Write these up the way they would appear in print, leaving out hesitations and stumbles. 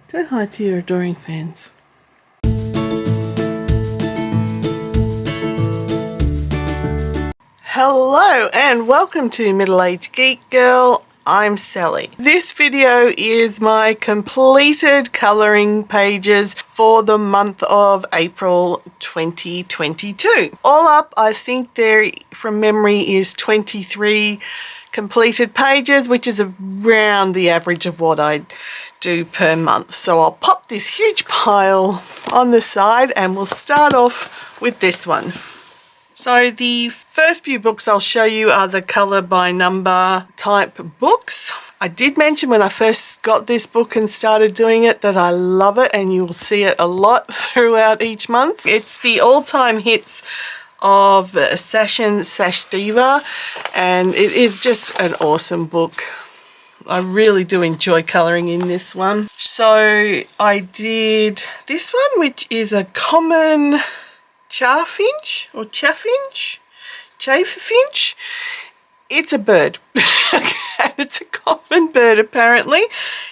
Say hi to your adoring fans. Hello and welcome to Middle-Aged Geek Girl. I'm Sally. This video is my completed colouring pages for the month of April 2022. All up, I think there, from memory, is 23 completed pages, which is around the average of what I do per month. So I'll pop this huge pile on the side and we'll start off with this one. So the first few books I'll show you are the colour by number type books. I did mention when I first got this book and started doing it that I love it, and you'll see it a lot throughout each month. It's the all-time hits of Sachin-Diva, and it is just an awesome book. I really do enjoy colouring in this one. So I did this one, which is a common chaffinch or chaffinch. It's a bird. And it's a common bird apparently.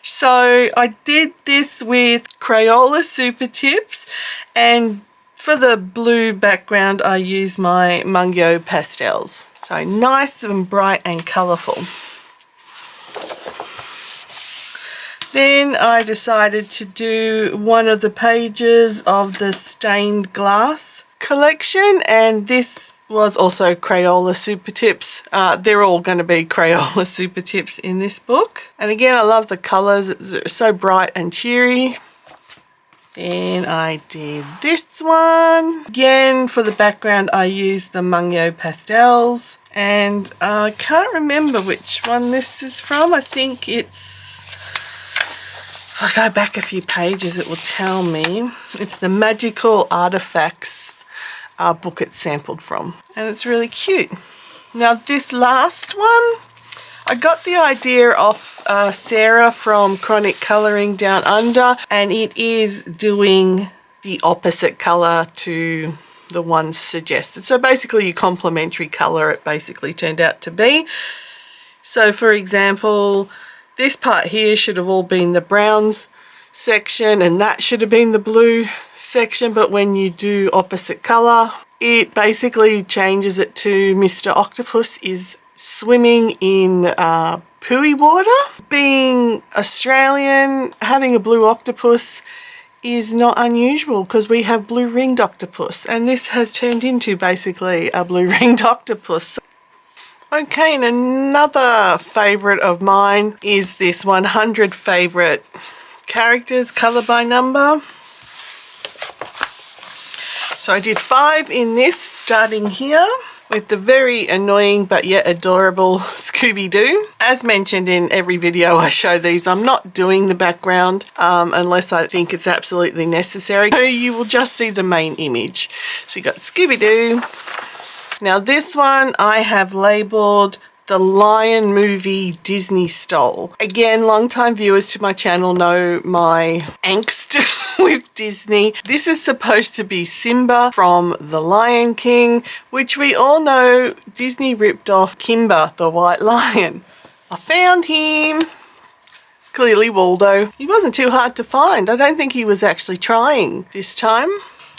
So I did this with Crayola Super Tips, and for the blue background I used my M.A.G.G pastels. So nice and bright and colourful. Then I decided to do one of the pages of the stained glass collection, and this was also Crayola Super Tips. They're all going to be Crayola Super Tips in this book. And again, I love the colours. It's so bright and cheery. Then I did this one. Again, for the background, I used the M.A.G.G pastels. And I can't remember which one this is from. I think it's... if I go back a few pages, it will tell me. It's the Magical Artifacts book it's sampled from, and it's really cute. Now this last one, I got the idea off Sarah from Chronic Colouring Down Under, and it is doing the opposite colour to the ones suggested. So basically your complementary colour it basically turned out to be. So for example, this part here should have all been the browns section, and that should have been the blue section, but when you do opposite colour, it basically changes it to Mr. Octopus is swimming in pooey water. Being Australian, having a blue octopus is not unusual because we have blue ringed octopus, and this has turned into basically a blue ringed octopus. Okay, and another favourite of mine is this 100 favourite characters colour by number. So I did 5 in this, starting here with the very annoying but yet adorable Scooby-Doo. As mentioned in every video I show these, I'm not doing the background unless I think it's absolutely necessary. So you will just see the main image. So you got Scooby-Doo. Now this one I have labelled the Lion movie Disney stole. Again, long-time viewers to my channel know my angst with Disney. This is supposed to be Simba from The Lion King, which we all know Disney ripped off Kimba the White Lion. I found him. Clearly Waldo. He wasn't too hard to find. I don't think he was actually trying this time.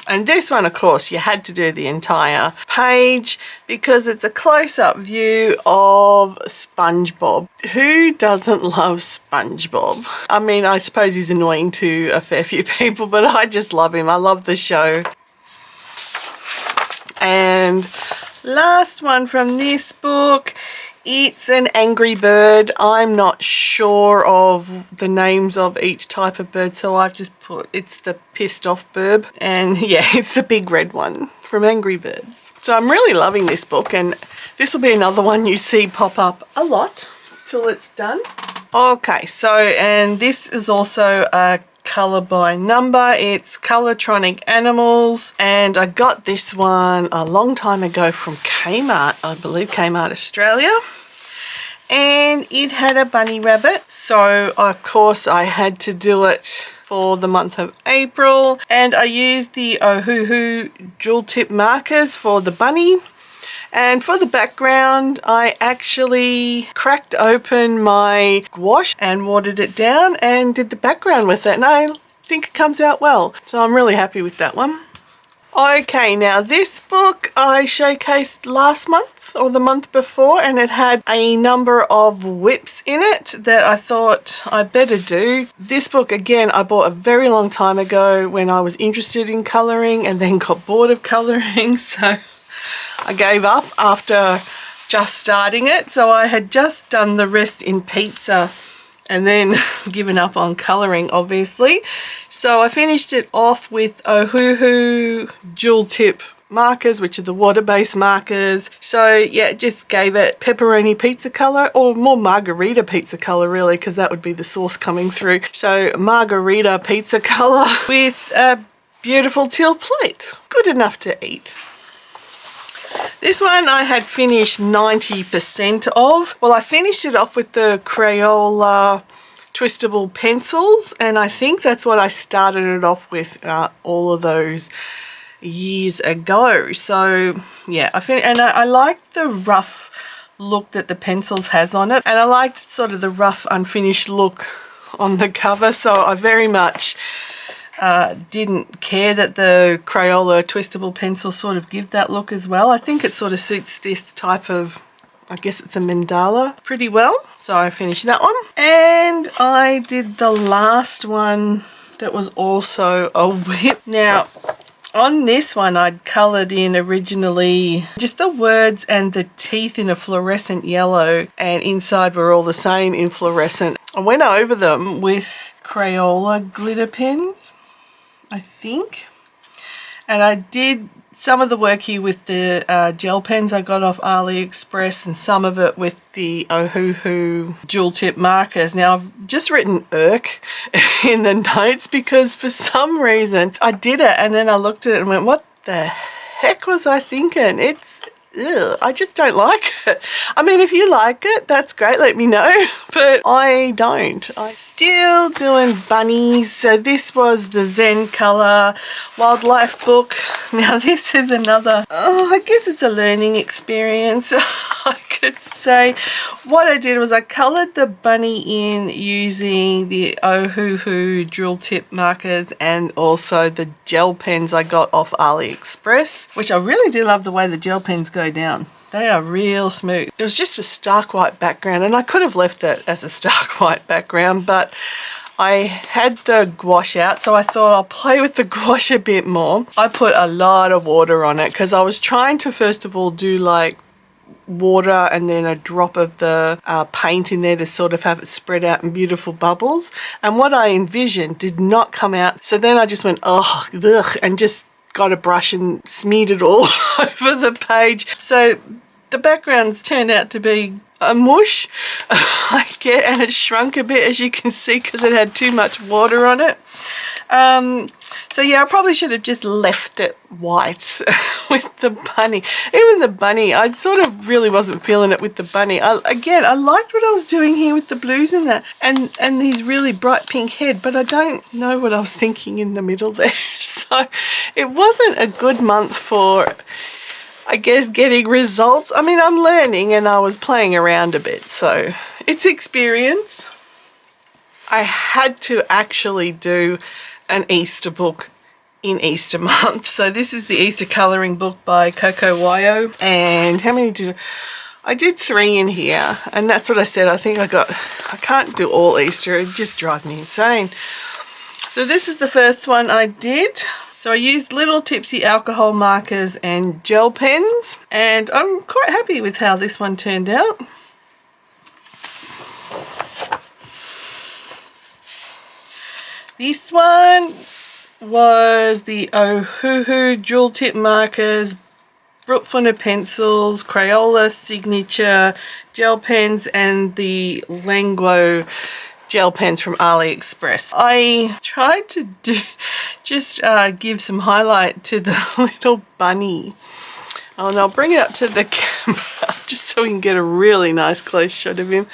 And this one, of course, you had to do the entire page because it's a close-up view of SpongeBob. Who doesn't love SpongeBob? I mean, I suppose he's annoying to a fair few people, but I just love him. I love the show. And last one from this book, it's an angry bird. I'm not sure of the names of each type of bird, so I've just put it's the pissed off bird, and yeah, it's the big red one from Angry Birds. So I'm really loving this book, and this will be another one you see pop up a lot till it's done. Okay, so and this is also a colour by number. It's Colortronic Animals, and I got this one a long time ago from Kmart, I believe Kmart Australia, and it had a bunny rabbit, so of course I had to do it for the month of April, and I used the Ohuhu jewel tip markers for the bunny, And for the background, I actually cracked open my gouache and watered it down and did the background with it, and I think it comes out well. So I'm really happy with that one. Okay, now this book I showcased last month or the month before, and it had a number of whips in it that I thought I better do. This book, again, I bought a very long time ago when I was interested in colouring and then got bored of colouring, so I gave up after just starting it. So I had just done the rest in pizza and then given up on colouring, obviously. So I finished it off with Ohuhu dual tip markers, which are the water-based markers. So yeah, just gave it pepperoni pizza colour, or more margarita pizza colour really, because that would be the sauce coming through. So margarita pizza colour with a beautiful teal plate. Good enough to eat. This one I had finished 90% of. Well, I finished it off with the Crayola twistable pencils, and I think that's what I started it off with all of those years ago. So yeah, I liked the rough look that the pencils has on it, and I liked sort of the rough unfinished look on the cover, so I very much didn't care that the Crayola twistable pencils sort of give that look as well. I think it sort of suits this type of, I guess it's a mandala, pretty well. So I finished that one. And I did the last one that was also a whip. Now, on this one, I'd coloured in originally just the words and the teeth in a fluorescent yellow, and inside were all the same in fluorescent. I went over them with Crayola glitter pens, I think, and I did some of the work here with the gel pens I got off AliExpress, and some of it with the Ohuhu dual tip markers. Now I've just written "irk" in the notes because for some reason I did it and then I looked at it and went, what the heck was I thinking? I just don't like it. I mean, if you like it, that's great, let me know, but I don't. I'm still doing bunnies. So this was the Zen Colour Wildlife book. Now this is another, I guess it's a learning experience, I could say. What I did was I coloured the bunny in using the Ohuhu dual tip markers and also the gel pens I got off AliExpress, which I really do love the way the gel pens go down. They are real smooth. It was just a stark white background, and I could have left it as a stark white background, but I had the gouache out, so I thought I'll play with the gouache a bit more. I put a lot of water on it because I was trying to first of all do like water and then a drop of the paint in there to sort of have it spread out in beautiful bubbles, and what I envisioned did not come out. So then I just went ugh, and just got a brush and smeared it all over the page. So the background's turned out to be a mush, I get, and it shrunk a bit, as you can see, because it had too much water on it. So yeah, I probably should have just left it white with the bunny. Even the bunny, I sort of really wasn't feeling it with the bunny. Again, I liked what I was doing here with the blues and that, and his really bright pink head, but I don't know what I was thinking in the middle there. So it wasn't a good month for, I guess, getting results. I mean, I'm learning and I was playing around a bit, so it's experience. I had to actually do an Easter book in Easter month. So this is the Easter colouring book by Coco Wyo. And how many did I did 3 in here, and that's what I said. I think I can't do all Easter, it just drives me insane. So this is the first one I did. So I used little tipsy alcohol markers and gel pens, and I'm quite happy with how this one turned out. This one was the Ohuhu dual tip markers, Brookfunder pencils, Crayola signature gel pens, and the Languo gel pens from AliExpress. I tried to just give some highlight to the little bunny. Oh, and I'll bring it up to the camera just so we can get a really nice close shot of him.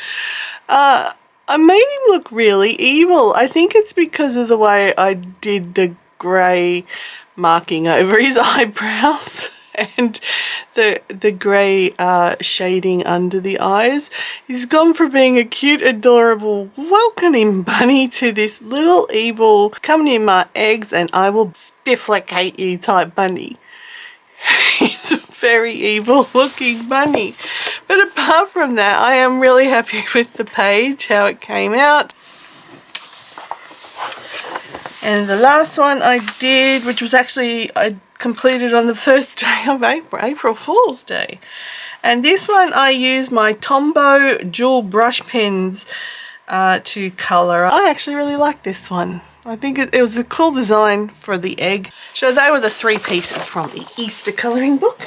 I made him look really evil. I think it's because of the way I did the grey marking over his eyebrows and the grey shading under the eyes. He's gone from being a cute, adorable, welcoming bunny to this little evil, come near my eggs and I will spifflicate you type bunny. He's a very evil looking bunny. But apart from that, I am really happy with the page, how it came out. And the last one I did, which was actually, I completed on the first day of April Fool's Day. And this one I used my Tombow dual brush pens to colour. I actually really like this one. I think it was a cool design for the egg. So they were the 3 pieces from the Easter colouring book.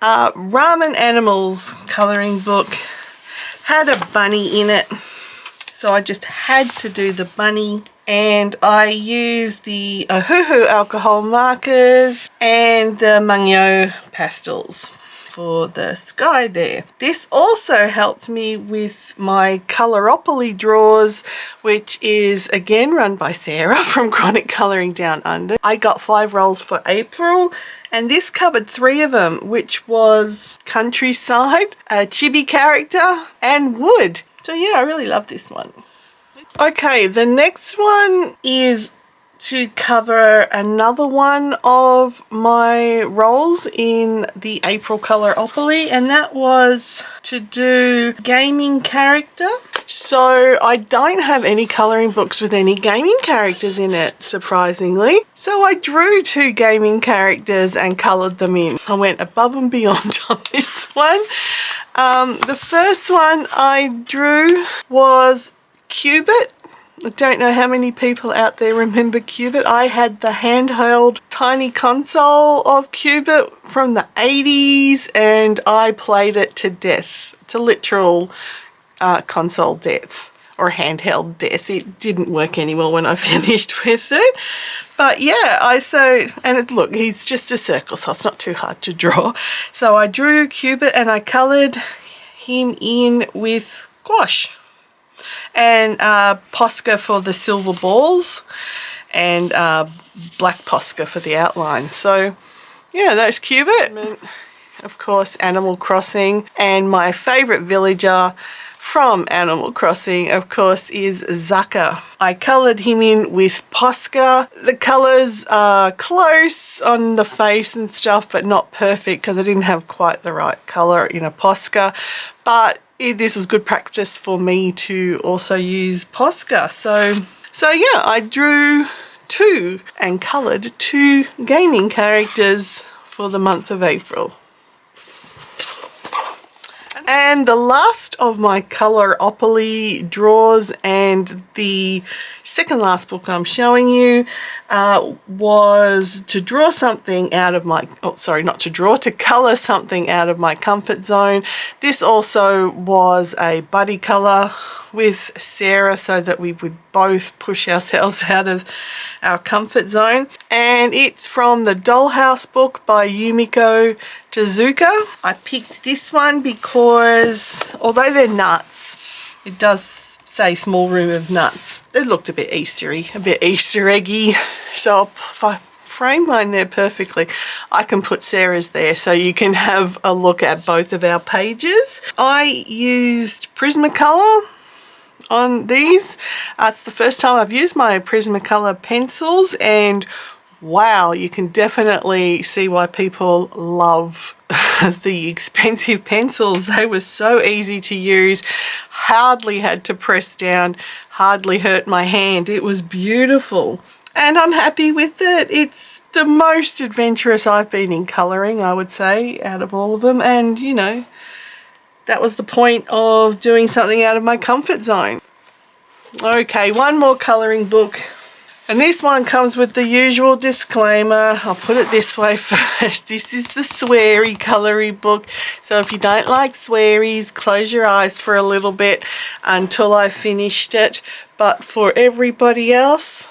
Ramen Animals colouring book had a bunny in it. So I just had to do the bunny. And I used the Ohuhu alcohol markers and the Mangyo pastels for the sky there. This also helped me with my Coloropoly draws, which is again run by Sarah from Chronic Colouring Down Under. I got 5 rolls for April, and this covered 3 of them, which was countryside, a chibi character, and wood. So yeah, I really love this one. Okay, the next one is to cover another one of my rolls in the April Coloropoly, and that was to do gaming character. So I don't have any colouring books with any gaming characters in it, surprisingly. So I drew 2 gaming characters and coloured them in. I went above and beyond on this one. The first one I drew was Cubit. I don't know how many people out there remember Cubit. I had the handheld tiny console of Cubit from the 80s and I played it to death, to literal console death or handheld death. It didn't work anymore when I finished with it. But yeah, look, he's just a circle, so it's not too hard to draw. So I drew Cubit and I coloured him in with gouache. And Posca for the silver balls, and black Posca for the outline. So yeah, that's Cubit. Of course, Animal Crossing, and my favourite villager from Animal Crossing, of course, is Zaka. I coloured him in with Posca. The colours are close on the face and stuff, but not perfect because I didn't have quite the right colour in a Posca. But this was good practice for me to also use Posca. So yeah, I drew 2 and coloured 2 gaming characters for the month of April. And the last of my Coloropoly draws, and the second last book I'm showing you, was to draw something out of my, to colour something out of my comfort zone. This also was a buddy colour with Sarah so that we would both push ourselves out of our comfort zone. And it's from the Dollhouse book by Yumiko Tezuka. I picked this one because although they're nuts, it does say small room of nuts. It looked a bit Eastery, a bit Easter eggy. So if I frame mine there perfectly, I can put Sarah's there so you can have a look at both of our pages. I used Prismacolor on these. It's the first time I've used my Prismacolor pencils, and wow, you can definitely see why people love the expensive pencils. They were so easy to use, hardly had to press down, hardly hurt my hand. It was beautiful. And I'm happy with it. It's the most adventurous I've been in colouring, I would say, out of all of them. And, you know, that was the point of doing something out of my comfort zone. Okay, one more colouring book. And this one comes with the usual disclaimer. I'll put it this way first. This is the sweary colory book. So if you don't like swearies, close your eyes for a little bit until I finished it. But for everybody else,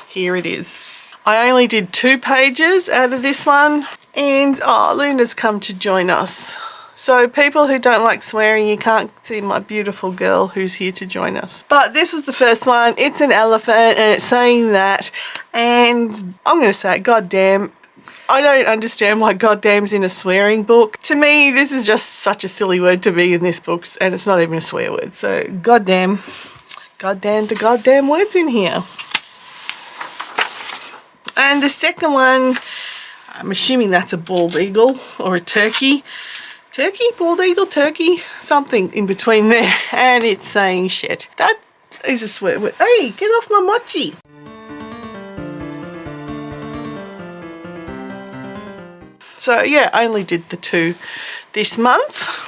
here it is. I only did 2 pages out of this one. And Luna's come to join us. So people who don't like swearing, you can't see my beautiful girl who's here to join us. But this is the first one. It's an elephant and it's saying that. And I'm going to say, God damn, I don't understand why goddamn's in a swearing book. To me, this is just such a silly word to be in this book, and it's not even a swear word. So goddamn the goddamn words in here. And the second one, I'm assuming that's a bald eagle or a turkey. Turkey, bald eagle, turkey, something in between there. And it's saying shit. That is a swear word. Hey, get off my mochi. So yeah, I only did the 2 this month.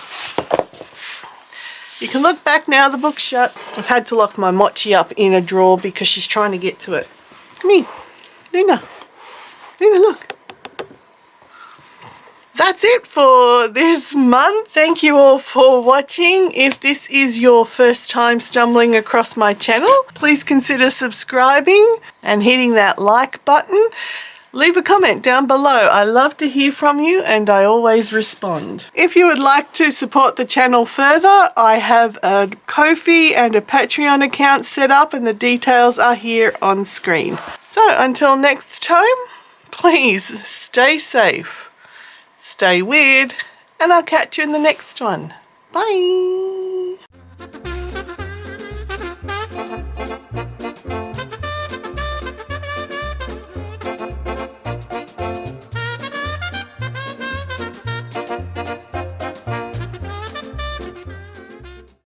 You can look back now, the book's shut. I've had to lock my mochi up in a drawer because she's trying to get to it. Come here, Luna. Luna, look. That's it for this month. Thank you all for watching. If this is your first time stumbling across my channel, please consider subscribing and hitting that like button. Leave a comment down below. I love to hear from you and I always respond. If you would like to support the channel further, I have a Ko-fi and a Patreon account set up and the details are here on screen. So until next time, please stay safe. Stay weird, and I'll catch you in the next one. Bye.